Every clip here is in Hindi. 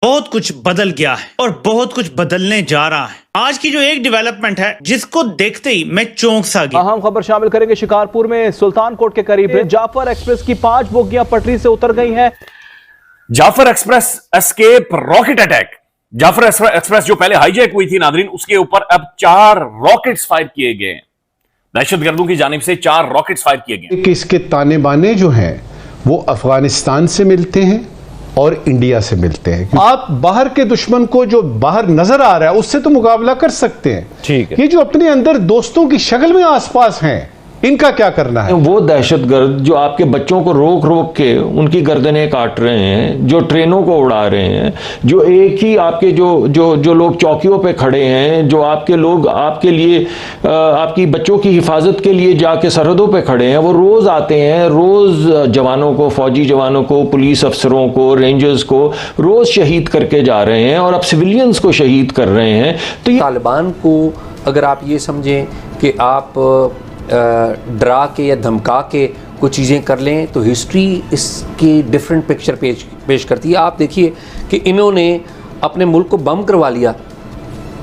बहुत कुछ बदल गया है और बहुत कुछ बदलने जा रहा है। आज की जो एक डेवलपमेंट है जिसको देखते ही मैं चौंक सा गया। अहम खबर शामिल करेंगे। शिकारपुर में सुल्तान कोट के करीब जाफर एक्सप्रेस की 5 बोगियां पटरी से उतर गई हैं। Jaffar Express escape rocket attack. Jaffar Express जो पहले हाईजैक हुई थी नादरीन, उसके ऊपर अब 4 रॉकेट्स फायर किए गए। दहशतगर्दों की जानिब से 4 रॉकेट्स फायर किए गए। इसके ताने बाने जो हैं वो अफगानिस्तान से मिलते हैं और इंडिया से मिलते हैं। आप बाहर के दुश्मन को जो बाहर नजर आ रहा है उससे तो मुकाबला कर सकते हैं, ठीक है। ये जो अपने अंदर दोस्तों की शक्ल में आसपास हैं, इनका क्या करना है? वो दहशतगर्द जो आपके बच्चों को रोक रोक के उनकी गर्दनें काट रहे हैं, जो ट्रेनों को उड़ा रहे हैं, जो एक ही आपके जो लोग चौकियों पे खड़े हैं, जो आपके लोग आपके लिए आपकी बच्चों की हिफाजत के लिए जाके सरहदों पे खड़े हैं, वो रोज़ आते हैं, रोज़ जवानों को, फौजी जवानों को, पुलिस अफसरों को, रेंजर्स को रोज़ शहीद करके जा रहे हैं और अब सिविलियंस को शहीद कर रहे हैं। तो ये तालिबान को अगर आप ये समझें कि आप डरा के या धमका के कुछ चीज़ें कर लें तो हिस्ट्री इसकी डिफरेंट पिक्चर पेश करती है। आप देखिए कि इन्होंने अपने मुल्क को बम करवा लिया।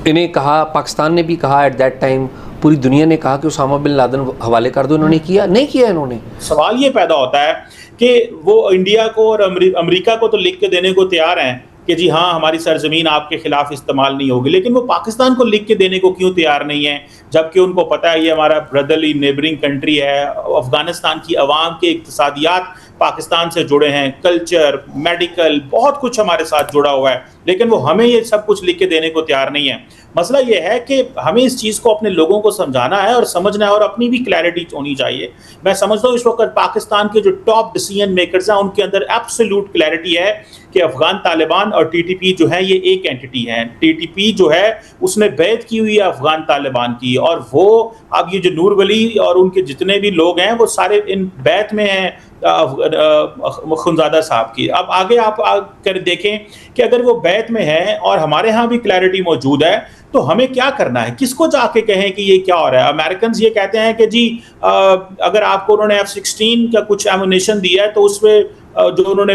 इन्हें कहा, पाकिस्तान ने भी कहा एट दैट टाइम, पूरी दुनिया ने कहा कि उसामा बिन लादेन हवाले कर दो। इन्होंने किया नहीं किया? इन्होंने सवाल ये पैदा होता है कि वो इंडिया को और अमेरिका को तो लिख के देने को तैयार हैं कि जी हाँ हमारी सरजमीन आपके खिलाफ इस्तेमाल नहीं होगी, लेकिन वो पाकिस्तान को लिख के देने को क्यों तैयार नहीं है, जबकि उनको पता है ये हमारा ब्रदरली नेबरिंग कंट्री है। अफगानिस्तान की अवाम के इक्तिसादियात पाकिस्तान से जुड़े हैं, कल्चर, मेडिकल, बहुत कुछ हमारे साथ जुड़ा हुआ है, लेकिन वो हमें ये सब कुछ लिख के देने को तैयार नहीं है। मसला ये है कि हमें इस चीज़ को अपने लोगों को समझाना है और समझना है और अपनी भी क्लैरिटी होनी चाहिए। मैं समझता हूँ इस वक्त पाकिस्तान के जो टॉप डिसीजन मेकर्स हैं उनके अंदर एब्सोल्यूट क्लैरिटी है कि अफगान तालिबान और टीटीपी जो है ये एक एंटिटी है। टीटीपी जो है उसने बैत की हुई है अफगान तालिबान की, और वो अब ये जो नूर वली और उनके जितने भी लोग हैं वो सारे इन बैत में हैं खुनजादा साहब की। अब आगे आप कर देखें कि अगर वो बैत में है और हमारे यहाँ भी क्लैरिटी मौजूद है तो हमें क्या करना है, किसको जाके कहें कि ये क्या हो रहा है। अमेरिकन ये कहते हैं कि जी अगर आपको उन्होंने F-16 का कुछ एमुनेशन दिया है तो उसमें जो उन्होंने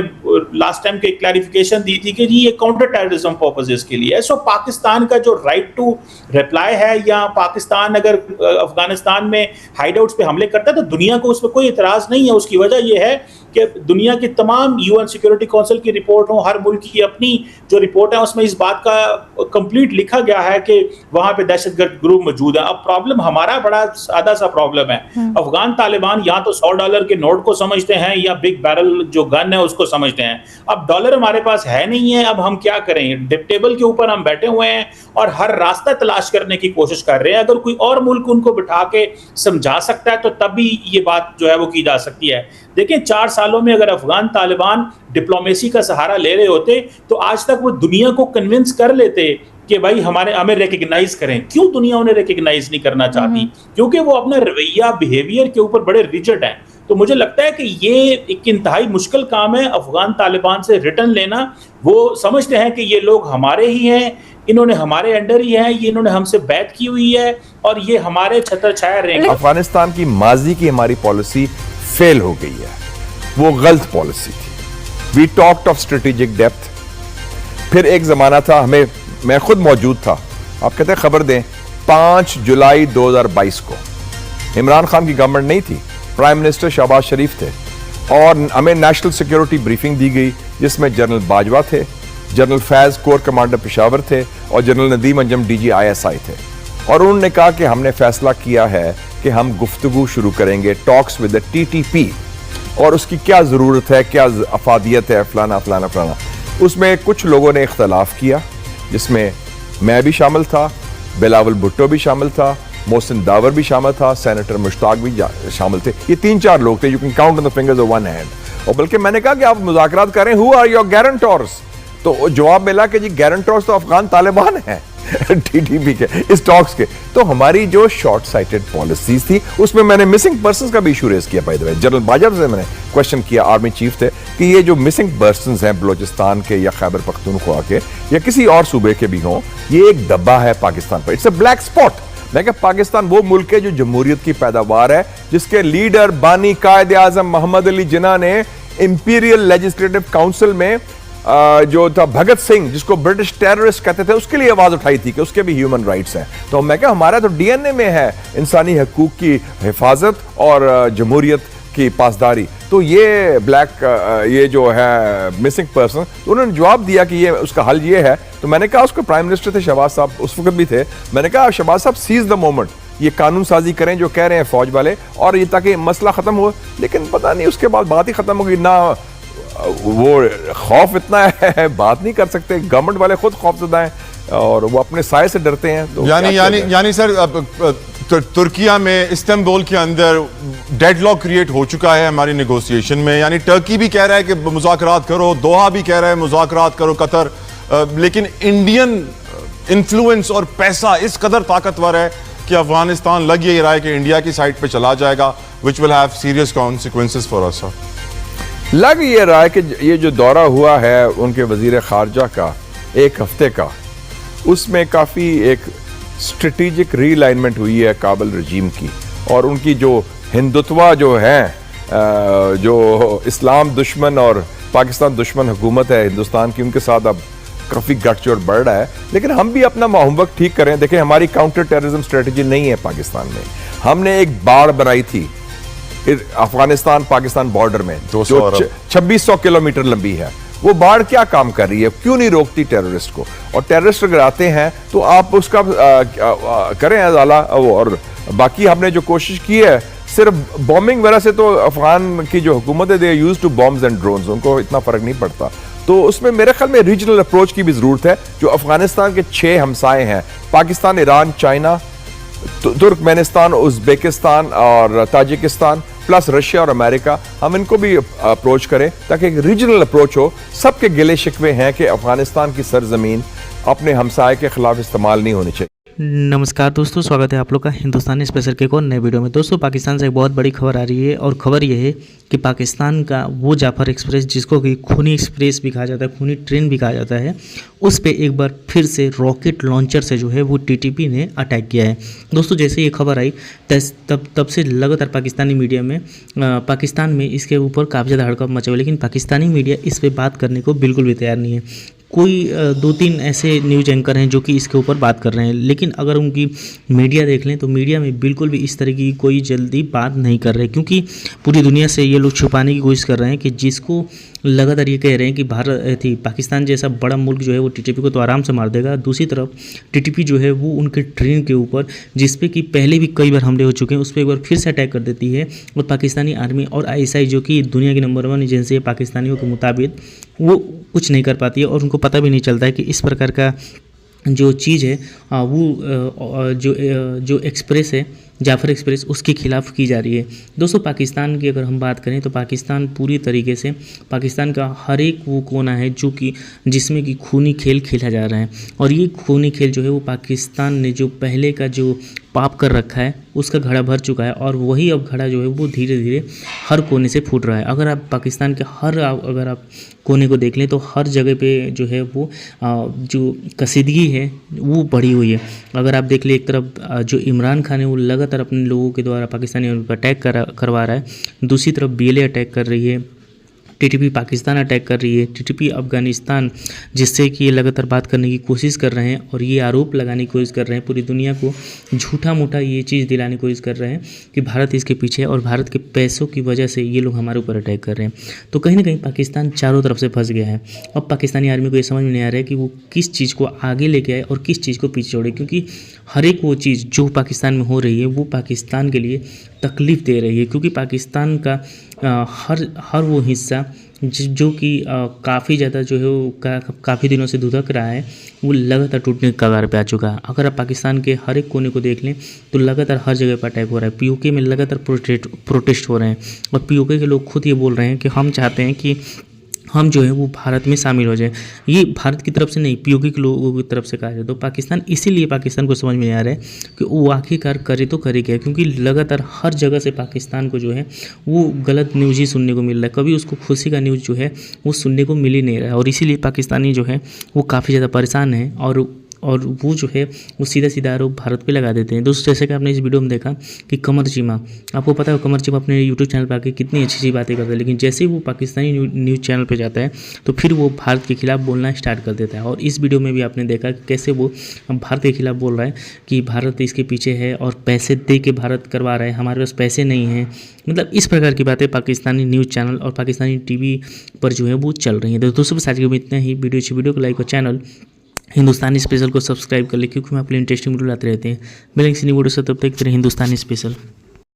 लास्ट टाइम के क्लैरिफिकेशन दी थी कि जी ये काउंटर टेररिज्म पर्पसेस के लिए है। सो पाकिस्तान का जो राइट टू रिप्लाई है, या पाकिस्तान अगर अफगानिस्तान में हाइडआउट्स पे हमले करता है तो दुनिया को उस पर कोई इतराज़ नहीं है। उसकी वजह यह है कि दुनिया की तमाम UN सिक्योरिटी काउंसिल की रिपोर्ट हो, हर मुल्क की अपनी जो रिपोर्ट है उसमें इस बात का कंप्लीट लिखा गया है कि वहाँ पे दहशतगर्द ग्रुप मौजूद है। अब प्रॉब्लम हमारा बड़ा सादा सा प्रॉब्लम है। अफगान तालिबान या तो $100 के नोट को समझते हैं या बिग बैरल जो गन है उसको समझते हैं। अब डॉलर हमारे पास है नहीं है, अब हम क्या करें? टेबल के ऊपर हम बैठे हुए हैं और हर रास्ता तलाश करने की कोशिश कर रहे हैं। अगर कोई और मुल्क उनको बिठा के समझा सकता है तो तब भी ये बात जो है वो की जा सकती है। देखिए 4 सालों में अगर अफगान तालिबान डिप्लोमेसी का सहारा ले रहे होते तो आज तक वो दुनिया को कन्विंस कर लेते कि भाई हमें रिकग्नाइज करें। क्यों दुनिया उन्हें रिकग्नाइज नहीं करना चाहती? क्योंकि वो अपना रवैया, बिहेवियर के ऊपर बड़े रिजिड हैं। तो मुझे लगता है कि ये एक इंतहाई मुश्किल काम है अफगान तालिबान से रिटर्न लेना। वो समझते हैं कि ये लोग हमारे ही हैं, इन्होंने हमारे अंडर ही है, ये इन्होंने हमसे बैत की हुई है और ये हमारे छत्र छाया रहेंगे। अफगानिस्तान की माजी की हमारी पॉलिसी फेल हो गई है, वो गलत पॉलिसी थी। We talked of strategic depth. फिर एक जमाना था, मैं खुद मौजूद था, आप कहते हैं खबर दें, 5 जुलाई 2022 को इमरान खान की गवर्नमेंट नहीं थी, प्राइम मिनिस्टर शहबाज शरीफ थे, और हमें नेशनल सिक्योरिटी ब्रीफिंग दी गई जिसमें जनरल बाजवा थे, general Faiz core commander Peshawar थे और general Nadeem Anjum DG ISI थे। और उन्होंने कहा कि हमने फैसला किया है कि हम गुफ्तगू शुरू करेंगे, टॉक्स विद द TTP, और उसकी क्या जरूरत है, क्या अफादियत है, फलाना फलाना फलाना। उसमें कुछ लोगों ने इख्तलाफ किया, जिसमें मैं भी शामिल था, बिलावल भुट्टो भी शामिल था, मोहसिन दावर भी शामिल था, सेनेटर मुश्ताक भी शामिल थे। ये 3-4 लोग थे, you can count on the fingers of one hand. और बल्कि मैंने कहा कि आप मुज़ाकरात करें, हु आर योर गारंटर्स? तो जवाब मिला कि जी गारंटर्स तो अफगान तालिबान हैं TTP के इस टॉक्स के। तो हमारी जो शॉर्ट साइटेड पॉलिसीज थी उसमें मैंने मिसिंग पर्संस का भी इशू रेज किया। By the way general Bajwa से मैंने क्वेश्चन किया, आर्मी चीफ थे, कि ये जो मिसिंग पर्संस हैं बलोचिस्तान के या खैबर पख्तूनख्वा के या किसी और सूबे के भी हों, ये एक दब्बा है पाकिस्तान पर, इट्स अ ब्लैक स्पॉट। मैं कहा पाकिस्तान वो मुल्क है जो जमहूरियत की पैदावार है, जिसके लीडर बानी कायद आजम मोहम्मद अली जिन्ना ने इंपीरियल लेजिस्लेटिव काउंसिल में जो था भगत सिंह, जिसको ब्रिटिश टेररिस्ट कहते थे, उसके लिए आवाज उठाई थी कि उसके भी ह्यूमन राइट्स हैं। तो मैं क्या, हमारा तो डीएनए में है इंसानी हकूक की हिफाजत और जमहूरियत की पासदारी। तो ये ब्लैक ये जो है मिसिंग पर्सन, तो उन्होंने जवाब दिया कि ये उसका हल ये है। तो मैंने कहा, उसके प्राइम मिनिस्टर थे शहबाज साहब, उस वक्त भी थे, मैंने कहा शहबाज साहब सीज द मोमेंट, ये कानून साजी करें जो कह रहे हैं फौज वाले, और ये ताकि मसला खत्म हो। लेकिन पता नहीं उसके बाद बात ही खत्म होगी ना, वो खौफ इतना है बात नहीं कर सकते, गवर्नमेंट वाले खुद खौफजदा हैं और वो अपने साए से डरते हैं। तो यानी सर तुर्किया में इस्तांबुल के अंदर डेडलॉक क्रिएट हो चुका है हमारी नेगोशिएशन में, यानी टर्की भी कह रहा है कि मुज़ाकरात करो, दोहा भी कह रहा है मुज़ाकरात करो, कतर, लेकिन इंडियन इन्फ्लुएंस और पैसा इस कदर ताकतवर है कि अफगानिस्तान लग यही रहा है कि इंडिया की साइड पे चला जाएगा, which will have serious consequences for us. लग ये रहा है कि ये जो दौरा हुआ है उनके वजीर खारजा का 1 हफ्ते का, उसमें काफ़ी एक स्ट्रेटेजिक रीअलाइनमेंट हुई है काबुल रजीम की, और उनकी जो हिंदुत्वा जो है, जो इस्लाम दुश्मन और पाकिस्तान दुश्मन हुकूमत है हिंदुस्तान की, उनके साथ अब काफ़ी गठजोड़ बढ़ रहा है। लेकिन हम भी अपना होमवर्क ठीक करें। देखें, हमारी काउंटर टेररिज्म स्ट्रेटजी नहीं है पाकिस्तान में। हमने एक बाड़ बनाई थी अफगानिस्तान पाकिस्तान बॉर्डर में, जो 2600 किलोमीटर लंबी है। वो बाढ़ क्या काम कर रही है, क्यों नहीं रोकती टेररिस्ट को? और टेररिस्ट अगर आते हैं तो आप उसका करें अजाला। और बाकी हमने जो कोशिश की है सिर्फ बॉम्बिंग वगैरह से, तो अफगान की जो हुकूमत है, they used to bombs and drones, उनको इतना फर्क नहीं पड़ता। तो उसमें मेरे ख्याल में रीजनल अप्रोच की भी जरूरत है। जो अफगानिस्तान के 6 हमसाए हैं, Pakistan, Iran, China, Turkmenistan, Uzbekistan और ताजिकिस्तान, प्लस रशिया और अमेरिका, हम इनको भी अप्रोच करें ताकि एक रीजनल अप्रोच हो। सबके गिले शिकवे हैं कि अफगानिस्तान की सरजमीन अपने हमसाए के खिलाफ इस्तेमाल नहीं होनी चाहिए। नमस्कार दोस्तों, स्वागत है आप लोग का हिंदुस्तानी स्पेशल के एक और नए वीडियो में। दोस्तों, पाकिस्तान से एक बहुत बड़ी खबर आ रही है, और खबर यह है कि पाकिस्तान का वो जाफर एक्सप्रेस, जिसको कि खूनी एक्सप्रेस भी कहा जाता है, खूनी ट्रेन भी कहा जाता है, उस पे एक बार फिर से रॉकेट लॉन्चर से जो है वो टीटीपी ने अटैक किया है। दोस्तों, जैसे ये खबर आई तब से लगातार पाकिस्तानी मीडिया में पाकिस्तान में इसके ऊपर काफ़ी ज़्यादा हड़कंप मचा हुआ, लेकिन पाकिस्तानी मीडिया इस पर बात करने को बिल्कुल भी तैयार नहीं है। कोई 2-3 ऐसे न्यूज़ एंकर हैं जो कि इसके ऊपर बात कर रहे हैं, लेकिन अगर उनकी मीडिया देख लें तो मीडिया में बिल्कुल भी इस तरह की कोई जल्दी बात नहीं कर रहे, क्योंकि पूरी दुनिया से ये लोग छुपाने की कोशिश कर रहे हैं कि जिसको लगातार ये कह रहे हैं कि पाकिस्तान जैसा बड़ा मुल्क जो है वो टीटीपी को तो आराम से मार देगा। दूसरी तरफ टीटीपी जो है वो उनके ट्रेन के ऊपर, जिस पे कि पहले भी कई बार हमले हो चुके हैं, उस पर एक बार फिर से अटैक कर देती है, और पाकिस्तानी आर्मी और ISI जो कि दुनिया की नंबर 1 एजेंसी है पाकिस्तानियों के मुताबिक, वो कुछ नहीं कर पाती है, और उनको पता भी नहीं चलता है कि इस प्रकार का जो चीज़ है वो जो एक्सप्रेस है, जाफर एक्सप्रेस, उसके खिलाफ की जा रही है। दोस्तों, पाकिस्तान की अगर हम बात करें तो पाकिस्तान पूरी तरीके से, पाकिस्तान का हर एक वो कोना है जो कि जिसमें कि खूनी खेल खेला जा रहा है, और ये खूनी खेल जो है वो पाकिस्तान ने जो पहले का जो पाप कर रखा है उसका घड़ा भर चुका है, और वही अब घड़ा जो है वो धीरे धीरे हर कोने से फूट रहा है। अगर आप पाकिस्तान के अगर आप कोने को देख लें तो हर जगह पे जो है वो जो कसीदगी है वो बढ़ी हुई है। अगर आप देख लें, एक तरफ जो इमरान खान है वो लगातार अपने लोगों के द्वारा पाकिस्तानियों पर अटैक करवा रहा है, दूसरी तरफ BLA अटैक कर रही है, टीटीपी पाकिस्तान अटैक कर रही है, टीटीपी अफगानिस्तान, जिससे कि ये लगातार बात करने की कोशिश कर रहे हैं और ये आरोप लगाने की कोशिश कर रहे हैं, पूरी दुनिया को झूठा मूठा ये चीज़ दिलाने की कोशिश कर रहे हैं कि भारत इसके पीछे है और भारत के पैसों की वजह से ये लोग हमारे ऊपर अटैक कर रहे हैं। तो कहीं ना कहीं पाकिस्तान चारों तरफ से फंस गया है। अब पाकिस्तानी आर्मी को ये समझ में नहीं आ रहा है कि वो किस चीज़ को आगे लेके आए और किस चीज़ को पीछे छोड़े, क्योंकि हर एक वो चीज़ जो पाकिस्तान में हो रही है वो पाकिस्तान के लिए तकलीफ़ दे रही है, क्योंकि पाकिस्तान का हर वो हिस्सा जो कि काफ़ी ज़्यादा जो है वो काफ़ी दिनों से धुधक रहा है, वो लगातार टूटने के कगार पे आ चुका है। अगर आप पाकिस्तान के हर एक कोने को देख लें तो लगातार हर जगह पर अटैक हो रहा है। POK में लगातार प्रोटेस्ट हो रहे हैं, और POK के लोग खुद ये बोल रहे हैं कि हम चाहते हैं कि हम जो है वो भारत में शामिल हो जाए। ये भारत की तरफ से नहीं, POK के लोगों की तरफ से कहा जाए तो पाकिस्तान, इसीलिए पाकिस्तान को समझ में नहीं आ रहा है कि वो आखिरकार करे तो करे क्या, क्योंकि लगातार हर जगह से पाकिस्तान को जो है वो गलत न्यूज़ ही सुनने को मिल रहा है। कभी उसको खुशी का न्यूज़ जो है वो सुनने को मिल ही नहीं रहा है, और इसीलिए पाकिस्तानी जो है वो काफ़ी ज़्यादा परेशान है। और वो जो है वो सीधा सीधा आरोप भारत पे लगा देते हैं। दोस्तों जैसे कि आपने इस वीडियो में देखा कि कमर चीमा, आपको पता है कमर चीमा अपने यूट्यूब चैनल पर आके कितनी अच्छी अच्छी बातें करता है, लेकिन जैसे ही वो पाकिस्तानी न्यूज़ चैनल पर जाता है तो फिर वो भारत के खिलाफ बोलना स्टार्ट कर देता है। और इस वीडियो में भी आपने देखा कि कैसे वो भारत के खिलाफ बोल रहा है कि भारत इसके पीछे है और पैसे दे के भारत करवा रहा है, हमारे पास पैसे नहीं हैं। मतलब इस प्रकार की बातें पाकिस्तानी न्यूज़ चैनल और पाकिस्तानी टीवी पर जो है वो चल रही है। तो दोस्तों बस आज के में इतना ही। वीडियो को लाइक और चैनल हिंदुस्तानी स्पेशल को सब्सक्राइब कर ले, क्योंकि हम अपने इंटरेस्टिंग वीडियो लाते रहते हैं। मिलेंगे वीडियो से, तब तक हिंदुस्तानी स्पेशल।